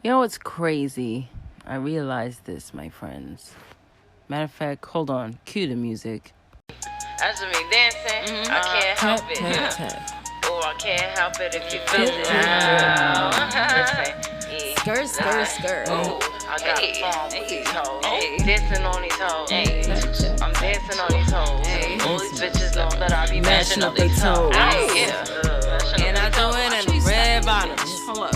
You know what's crazy? I realized this, my friends. Matter of fact, hold on. Cue the music. That's me dancing. I can't help it. Oh, I can't help it if you feel it. Skirt, skirt, skirt. Oh, I got fun with these hoes. Dancing on these hoes. I'm dancing on these hoes. All these bitches know that I be mashing up their toes. And I do it in red bottoms. Hold up.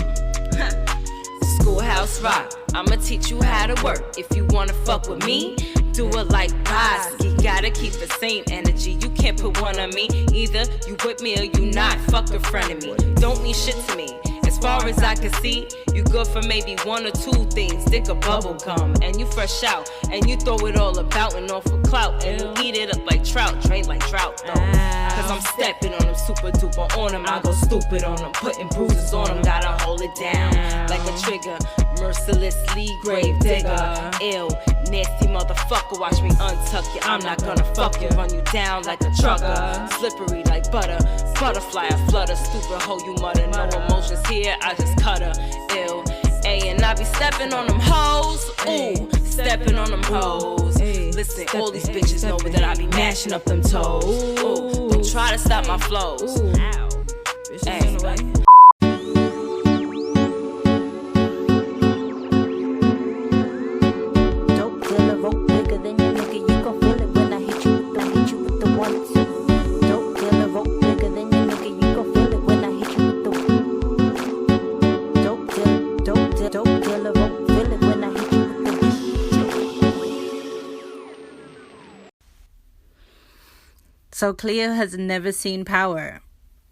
Schoolhouse rock. I'ma teach you how to work. If you wanna fuck with me, do it like Bosky. Gotta keep the same energy. You can't put one on me. Either you with me or you not. Fuck a friend of me. Don't mean shit to me. As far as I can see, you good for maybe one or two things. Stick a bubble gum and you fresh out. And you throw it all about and off of clout. And you eat it up like trout, drain like drought though. Cause I'm stepping on them, super duper on them. I go stupid on them, putting bruises on them. Gotta hold it down like a trigger. Mercilessly grave digger. Ill, nasty motherfucker. Watch me untuck you. I'm not gonna fuck you. Run you down like a trucker. Slippery like butter. Butterfly, I flutter. Stupid hoe, you mutter. No emotions here, I just cut her. Ill, and I be stepping on them hoes. Ooh, stepping on them hoes. Listen, all these bitches know that I be mashing up them toes. Ooh, don't try to stop my flows. Hey. So Cleo has never seen Power.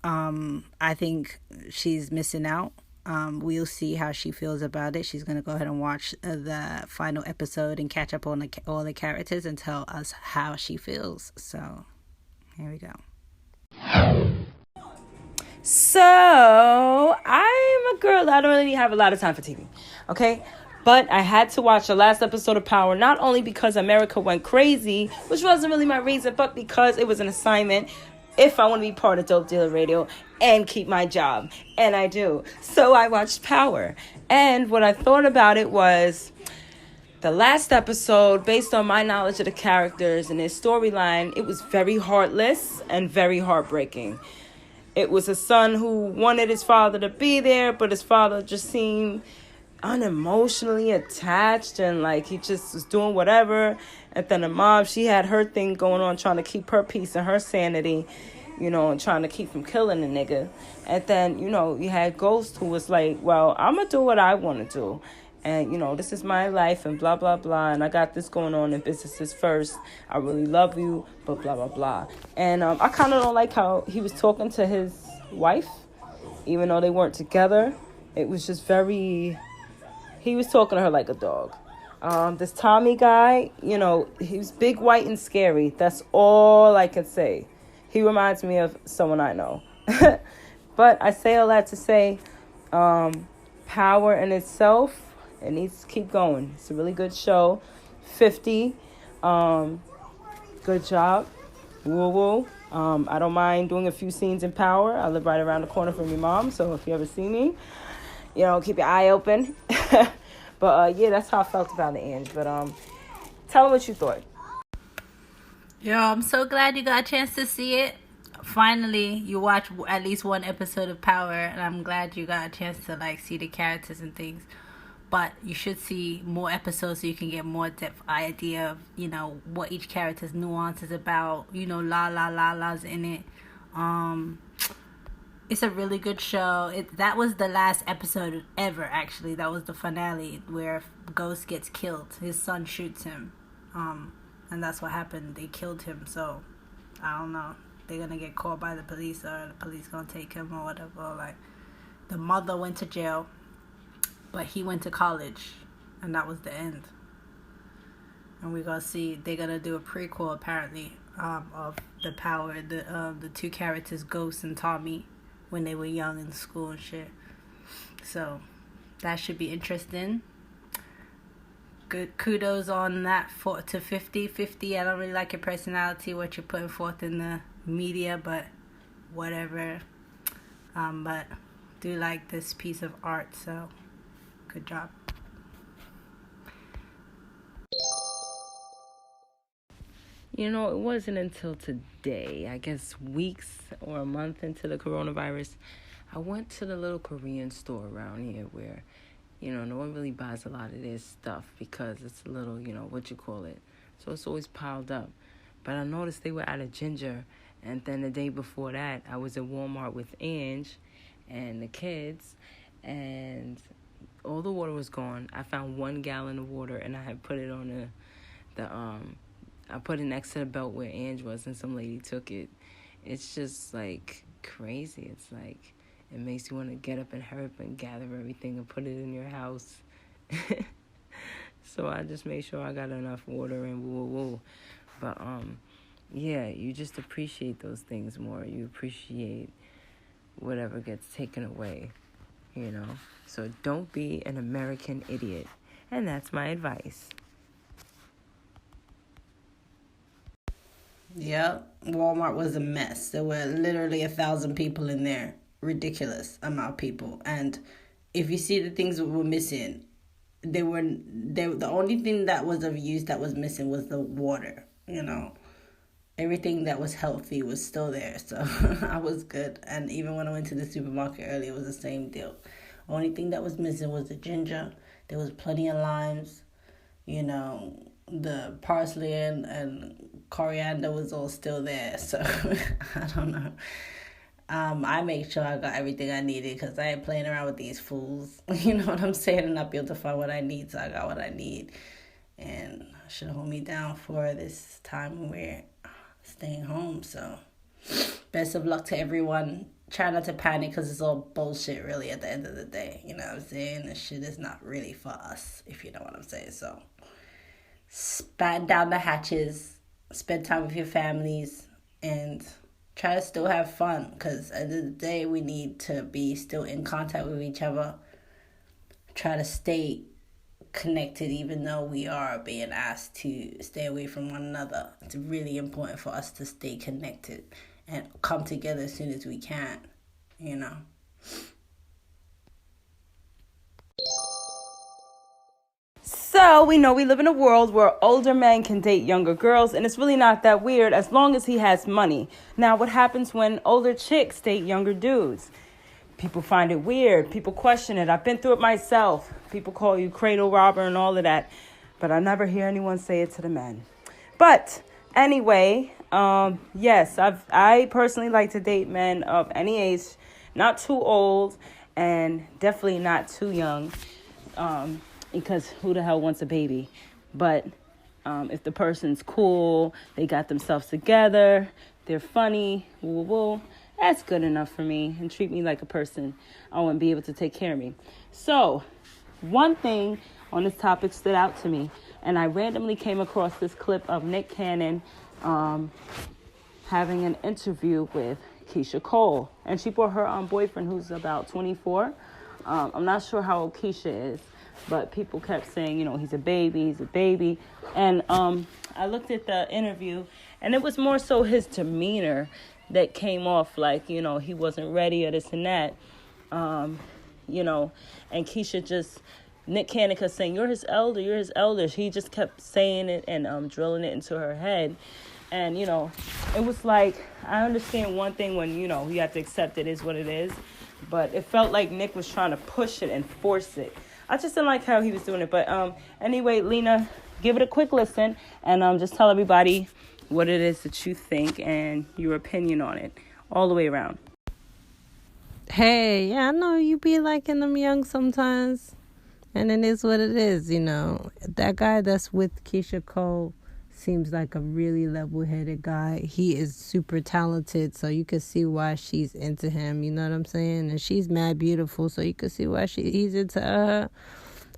I think she's missing out. We'll see how she feels about it. She's going to go ahead and watch the final episode and catch up on all the characters and tell us how she feels. So here we go. So I'm a girl that don't really have a lot of time for TV. Okay? But I had to watch the last episode of Power, not only because America went crazy, which wasn't really my reason, but because it was an assignment if I want to be part of DopeDilla Radio and keep my job. And I do. So I watched Power. And what I thought about it was the last episode, based on my knowledge of the characters and their storyline, it was very heartless and very heartbreaking. It was a son who wanted his father to be there, but his father just seemed unemotionally attached and like he just was doing whatever. And then the mom, she had her thing going on, trying to keep her peace and her sanity, you know, and trying to keep from killing the nigga. And then, you know, you had Ghost, who was like, well, I'm gonna do what I want to do, and you know, this is my life and blah blah blah, and I got this going on and business is first, I really love you, but blah blah blah. And I kind of don't like how he was talking to his wife, even though they weren't together. It was just very, he was talking to her like a dog. This Tommy guy, you know, he's big, white, and scary. That's all I can say. He reminds me of someone I know. But I say all that to say, Power in itself, it needs to keep going. It's a really good show. 50, good job. Woo woo. I don't mind doing a few scenes in Power. I live right around the corner from your mom, so if you ever see me, you know, keep your eye open. But yeah, that's how I felt about it, Ange. But tell them what you thought. Yo, I'm so glad you got a chance to see it. Finally, you watch at least one episode of Power, and I'm glad you got a chance to like see the characters and things. But you should see more episodes so you can get more depth idea of, you know, what each character's nuance is about. You know, la's in it. It's a really good show. That was the last episode ever, actually. That was the finale where Ghost gets killed. His son shoots him. And that's what happened. They killed him. So, I don't know. They're going to get caught by the police, or the police going to take him or whatever. Like, the mother went to jail, but he went to college. And that was the end. And we're going to see, they're going to do a prequel, apparently, of the Power, the two characters, Ghost and Tommy, when they were young in school and shit. So that should be interesting. Good kudos on that. 4 to 50. I don't really like your personality, what you're putting forth in the media, but whatever. But do like this piece of art, so Good job. You know, it wasn't until today, I guess weeks or a month into the coronavirus, I went to the little Korean store around here where, you know, no one really buys a lot of their stuff because it's a little, you know, so it's always piled up. But I noticed they were out of ginger, and then the day before that, I was at Walmart with Ange and the kids, and all the water was gone. I found 1 gallon of water, and I had put it on I put it next to the belt where Ange was, and some lady took it. It's just, like, crazy. It's like, it makes you want to get up and hurry up and gather everything and put it in your house. So I just made sure I got enough water and woo. But, yeah, you just appreciate those things more. You appreciate whatever gets taken away, you know. So don't be an American idiot. And that's my advice. Yeah, Walmart was a mess. There were literally 1,000 people in there. Ridiculous amount of people. And if you see the things that were missing, the only thing that was of use that was missing was the water, you know. Everything that was healthy was still there, so I was good. And even when I went to the supermarket earlier, it was the same deal. Only thing that was missing was the ginger. There was plenty of limes, you know. The parsley and coriander was all still there, so I don't know. I make sure I got everything I needed because I ain't playing around with these fools. You know what I'm saying? And not be able to find what I need, so I got what I need. And should hold me down for this time when we're staying home. So best of luck to everyone. Try not to panic because it's all bullshit really at the end of the day. You know what I'm saying? This shit is not really for us, if you know what I'm saying. So batten down the hatches, spend time with your families, and try to still have fun, because at the end of the day, we need to be still in contact with each other. Try to stay connected, even though we are being asked to stay away from one another. It's really important for us to stay connected and come together as soon as we can, you know. So we know we live in a world where older men can date younger girls, and it's really not that weird as long as he has money. Now, what happens when older chicks date younger dudes? People find it weird. People question it. I've been through it myself. People call you cradle robber and all of that, but I never hear anyone say it to the men. But anyway, yes, I personally like to date men of any age, not too old and definitely not too young. Because who the hell wants a baby? But if the person's cool, they got themselves together, they're funny, woo, that's good enough for me, and treat me like a person. I want to be able to take care of me. So one thing on this topic stood out to me, and I randomly came across this clip of Nick Cannon having an interview with Keisha Cole, and she brought her boyfriend, who's about 24. I'm not sure how old Keisha is, but people kept saying, you know, he's a baby. And I looked at the interview, and it was more so his demeanor that came off like, you know, he wasn't ready or this and that. You know, and Keisha just, Nick Cannon kept saying, you're his elder. He just kept saying it and drilling it into her head. And, you know, it was like, I understand one thing when, you know, you have to accept it is what it is. But it felt like Nick was trying to push it and force it. I just didn't like how he was doing it. But anyway, Lena, give it a quick listen and just tell everybody what it is that you think and your opinion on it all the way around. Hey, yeah, I know you be liking them young sometimes. And it is what it is, you know. That guy that's with Keisha Cole seems like a really level-headed guy. He is super talented, so you can see why she's into him, you know what I'm saying? And she's mad beautiful, so you can see why he's into her.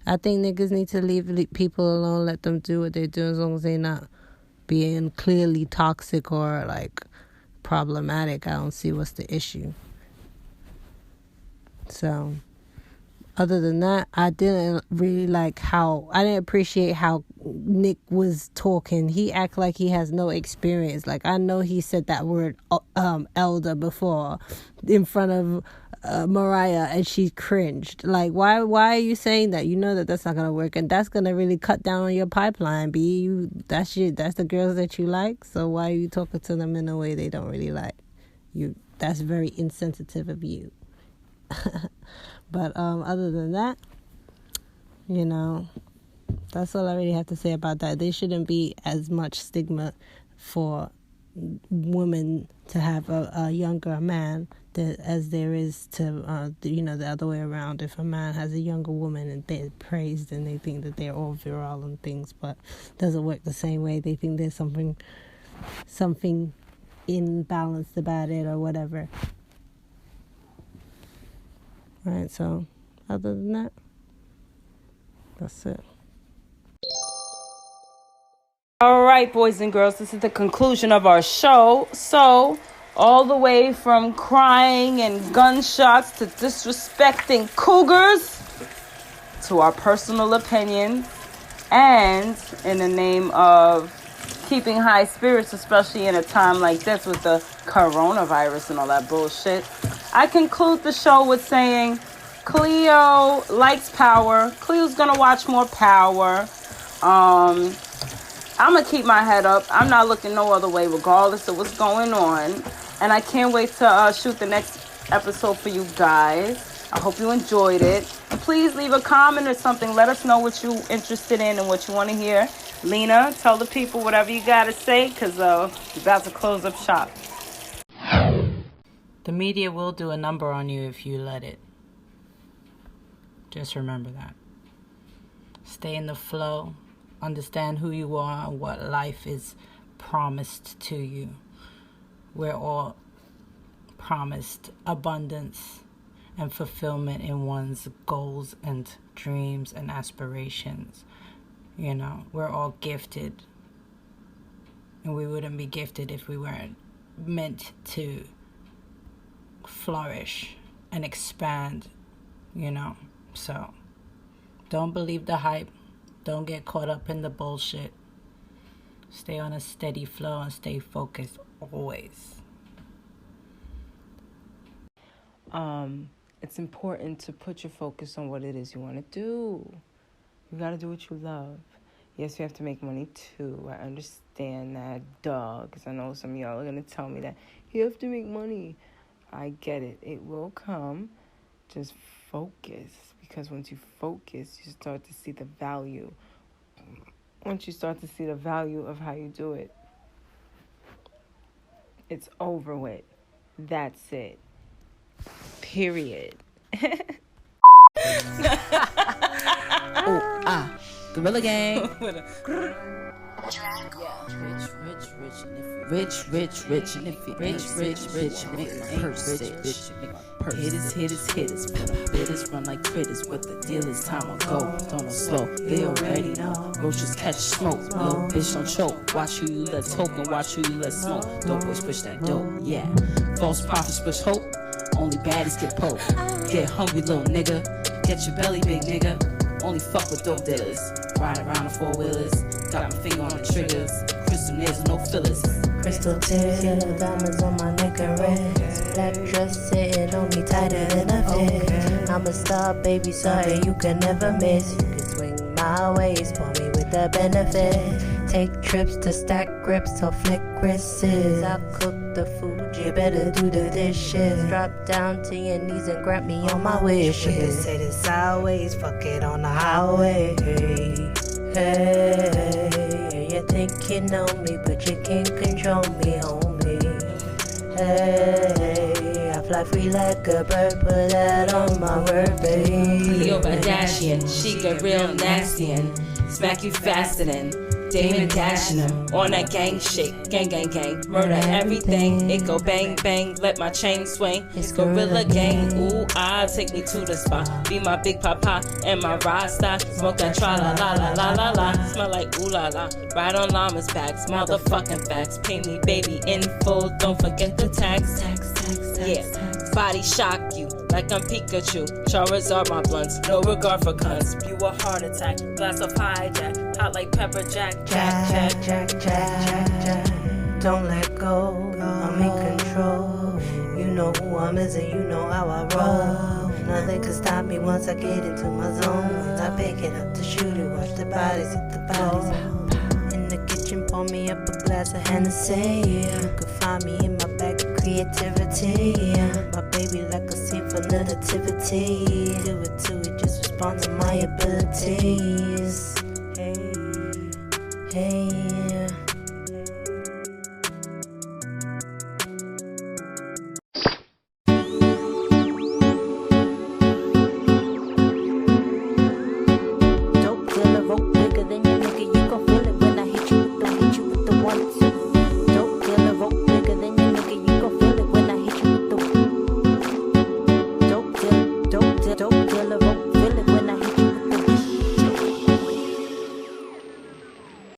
I think niggas need to leave people alone, let them do what they do, as long as they're not being clearly toxic or, like, problematic. I don't see what's the issue. So, other than that, I didn't appreciate how Nick was talking. He act like he has no experience. Like, I know he said that word elder before in front of Mariah, and she cringed. Like, why are you saying that? You know that's not gonna work, and that's gonna really cut down on your pipeline. That's the girls that you like. So why are you talking to them in a way they don't really like you? That's very insensitive of you. But other than that, that's all I really have to say about that. There shouldn't be as much stigma for women to have a younger man as there is to the other way around. If a man has a younger woman and they're praised and they think that they're all virile and things, but it doesn't work the same way. They think there's something imbalanced about it or whatever. Right, so other than that, that's it. All right, boys and girls, this is the conclusion of our show. So, all the way from crying and gunshots to disrespecting cougars to our personal opinions, and in the name of keeping high spirits, especially in a time like this with the coronavirus and all that bullshit, I conclude the show with saying Cleo likes Power. Cleo's gonna watch more Power. I'm gonna keep my head up. I'm not looking no other way regardless of what's going on. And I can't wait to shoot the next episode for you guys. I hope you enjoyed it. Please leave a comment or something. Let us know what you're interested in and what you want to hear. Lena, tell the people whatever you got to say, because we're about to close up shop. The media will do a number on you if you let it. Just remember that. Stay in the flow. Understand who you are and what life is promised to you. We're all promised abundance and fulfillment in one's goals and dreams and aspirations. We're all gifted. And we wouldn't be gifted if we weren't meant to flourish and expand, So, don't believe the hype. Don't get caught up in the bullshit. Stay on a steady flow and stay focused always. It's important to put your focus on what it is you want to do. You got to do what you love. Yes, you have to make money too. I understand that, because I know some of y'all are going to tell me that you have to make money. I get it. It will come. Just focus. Because once you focus, you start to see the value. Once you start to see the value of how you do it, it's over with. That's it. Period. Gorilla Gang. Rich, and if you rich, hitters, bidders run like critters, but the deal is time will go. Don't slow, they already know. Roaches catch smoke, little bitch don't choke. Watch who you let talk and watch who you let smoke. Dope boys push that dope, yeah. False prophets push hope, only baddies get poked. Get hungry, little nigga, get your belly big, nigga. Only fuck with dope dealers. Ride around the four-wheelers, got my finger on the triggers. Crystal nails with no fillers. Crystal tears, yellow diamonds on my neck and wrist. Black dress sitting on me tighter than a fit. I'm a star, baby, sorry you can never miss. You can swing my ways, pour me with the benefit. Take trips to stack grips or flick wrists. I'll cook the food, you better do the dishes. Drop down to your knees and grab me on my wishes. Say this sideways, fuck it on the highway. Hey, you think you know me, but you can't control me, homie. Hey, I fly free like a bird, put that on my word, baby. Cleo Kardashian, she get real nasty and smack you faster than Damon dashing him on that gang shit. Gang, murder everything. It go bang, bang, let my chain swing. It's Gorilla Gang, ooh, take me to the spot. Be my big papa and my rasta. Smoke that tra-la-la-la-la-la-la. Smell like ooh la la. Ride on llama's backs, motherfucking facts. Pay me baby in full, don't forget the tax. Yeah, body shock you. like I'm Pikachu. Charizard my blunts, no regard for cunts. Spew a heart attack, glass of hijack, hot like pepper jack. Don't let go, I'm in control. You know who I'm missing, you know how I roll. Nothing can stop me once I get into my zone. Once I pick it up to shoot it, watch the bodies hit the bodies. In the kitchen, pour me up a glass of Hennessy. You can find me in my bag of creativity. My baby like a scene for the nativity. Do it to it, just respond to my abilities. Hey.